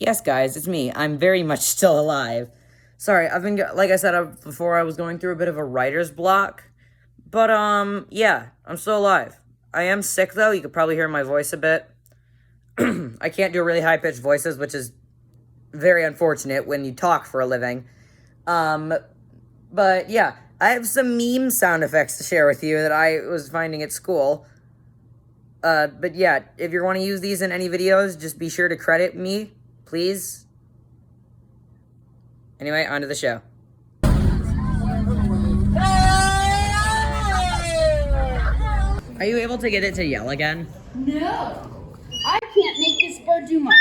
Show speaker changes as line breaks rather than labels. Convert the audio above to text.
Yes, guys, it's me. I'm very much still alive. Sorry, like I said before, I was going through a bit of a writer's block. But, yeah, I'm still alive. I am sick, though. You could probably hear my voice a bit. I can't do really high-pitched voices, which is very unfortunate when you talk for a living. But, yeah, I have some meme sound effects to share with you that I was finding at school. But, yeah, if you want to use these in any videos, just be sure to credit me, please. Anyway, on to the show. Are you able to get it to yell again?
No, I can't make this bird do much.